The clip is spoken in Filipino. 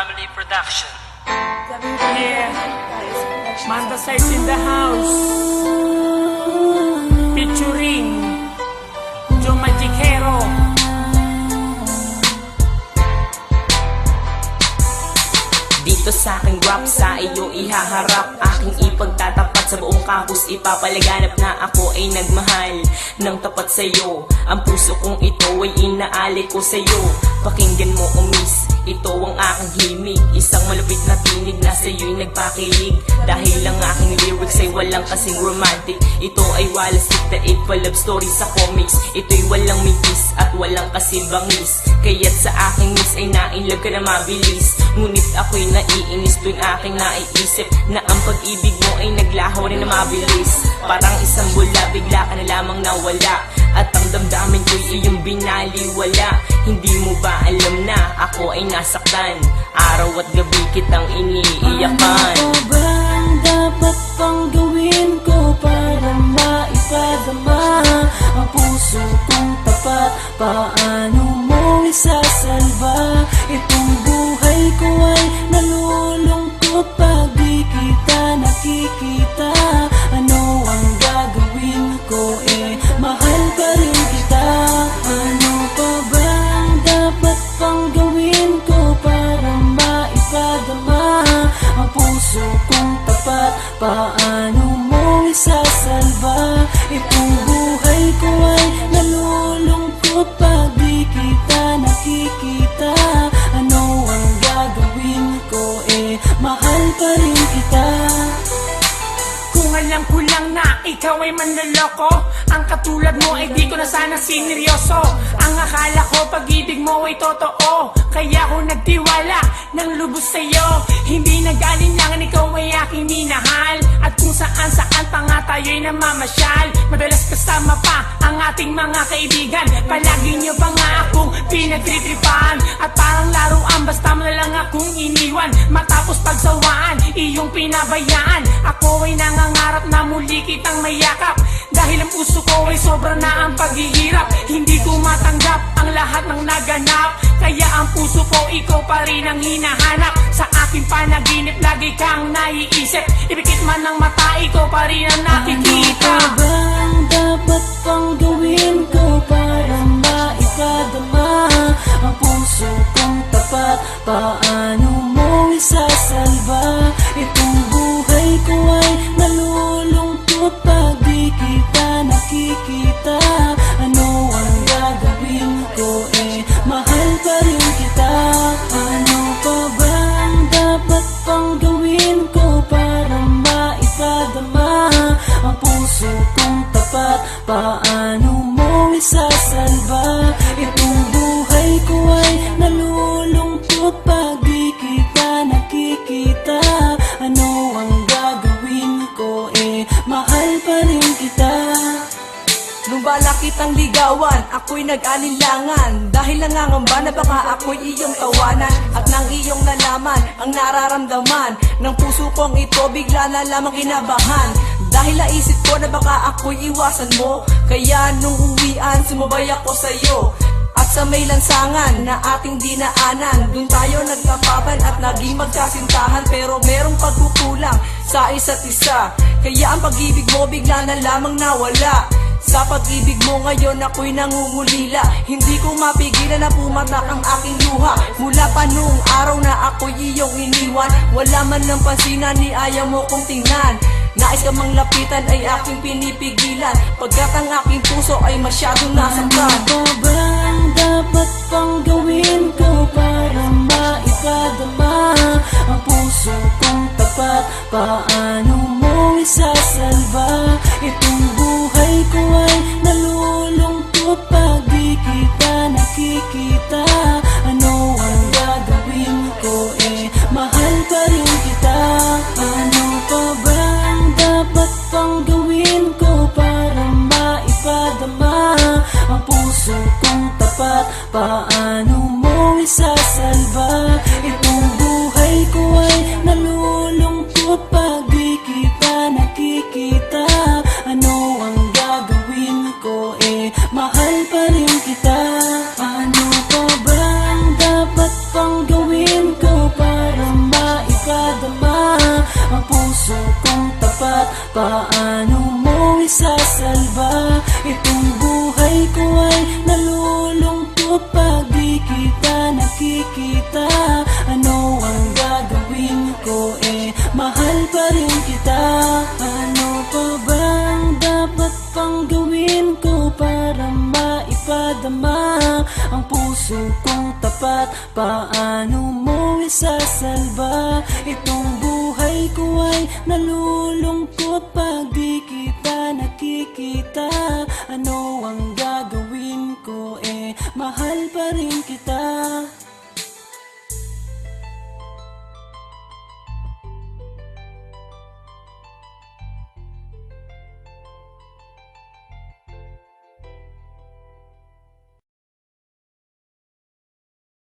Family Production. Yeah, Manda Size in the house, featuring Joe Magic Hero. Dito sa aking rap, sa iyo ihaharap, aking ipagtatapat sa buong campus, ipapalaganap na ako ay nagmahal ng tapat sa'yo. Ang puso kong ito ay inaali ko sa'yo. Pakinggan mo o miss, ito ang aking himig, isang malupit na tinig na sa'yo'y nagpakilig. Dahil ang aking lyrics ay walang kasing romantic, ito ay walang siktaid pa love story sa comics. Ito'y walang mitis at walang kasing bangis, kaya't sa aking miss ay nainlove ka na mabilis. Ngunit ako'y naiinis tuwing aking naiisip na ang pag-ibig mo ay naglaho rin na mabilis. Parang isang bula, bigla ka na lamang nawala, at ang damdamin ko'y iyong binaliwala. Hindi mo ba alam na ako ay nasaktan? Araw at gabi kitang iniiyakan. Ano ba ang dapat pang gawin ko para maipadama ang puso kong tapat? Paano mo isasalba itong buhay ko ay nalulungkot pag di kita nakikita? Ano ang gagawin ko, mahal pa rin kita. Ano pa ba ang dapat pang gawin ko para maipadama ang puso kong tapat? Paano mo isasalba itong buhay ko ay nalulungkot pag di kita nakikita? Ano ang gagawin ko, mahal pa rin kita. Kung alam ko lang na ikaw ay manloloko, ang katulad mo ay di ko na sana sineryoso. Ang akala ko pag-ibig mo ay totoo, kaya ako nagtiwala ng lubos sa'yo. Hindi nag-alinlangan, ikaw ay aking minahal, at kung saan-saan pa nga tayo'y namamasyal. Madalas kasama pa ang ating mga kaibigan, palagi niyo pa nga akong pinagtritripan, at parang laruan basta mo na lang akong iniwan. Matapos pagsawaan, iyong pinabayaan, ako ay nangangarap na muli kitang mayakap. Dahil ang puso ko ay sobra na ang paghihirap, hindi ko matanggap ang lahat ng naganap. Kaya ang puso ko ikaw pa rin ang hinahanap. Sa aking panaginip lagi kang naiisip, ipikit man ng mata, ikaw pa rin ang nakikita. Ano ba ang dapat pang gawin ko para maipadama ang puso kong tapat? Paano mo isasalba itong buhay ko ay nalulungkot pag di kita nakikita? Ano ang gagawin ko, mahal pa rin kita. Ano pa ba ang dapat pang gawin ko para maipadama ang puso kong tapat? Paano mo isasalba itong buhay ko ay nalulungkot pag di kita nakikita? Ano ang gagawin ko, mahal pa rin kita. Nung balak kitang ligawan, ako'y nag-alinlangan, dahil nangangamba na baka ako'y iyong tawanan. At nang iyong nalaman ang nararamdaman ng puso kong ito, bigla na lamang kinabahan. Dahil naisip ko na baka ako'y iwasan mo, kaya nung uwian sumabay ako sa'yo. At sa may lansangan na ating dinaanan, dun tayo nagkapaban at naging magkasintahan. Pero merong pagkukulang sa isa't isa, kaya ang pag-ibig mo bigla na lamang nawala. Sa pag-ibig mo ngayon ako'y nangungulila, hindi ko mapigilan na pumatak ang aking luha. Mula pa noong araw na ako'y iyong iniwan, wala man lang pansinan ni ayaw mo kong tingnan. Nais ka mang lapitan ay aking pinipigilan, pagkat ang aking puso ay masyadong nasaktan. Ano ba ang dapat pang gawin ko para maipadama ang puso kong tapat? Paano mo isasalba itong buhay ko ay nalulungkot pag di kita nakikita? Ano ang gagawin ko, mahal pa rin kita. Ano pa ba ang dapat pang gawin ko para maipadama ang puso kong tapat? Paano mo isasalba itong buhay ko ay nalulungkot pag di kita nakikita? Ano ang gagawin ko, mahal pa rin kita. Ano pa ba ang dapat pang gawin ko para isasalba. Itong buhay ko ay nalulungkot pag di kita nakikita. Ano ang gagawin ko, mahal pa rin kita. Ano pa bang dapat pang gawin ko para maipadama ang puso kong tapat? Paano mo isasalba? Itong buhay ko ay nalulungkot pag di kita nakikita. Ano ang gagawin ko, mahal pa rin kita.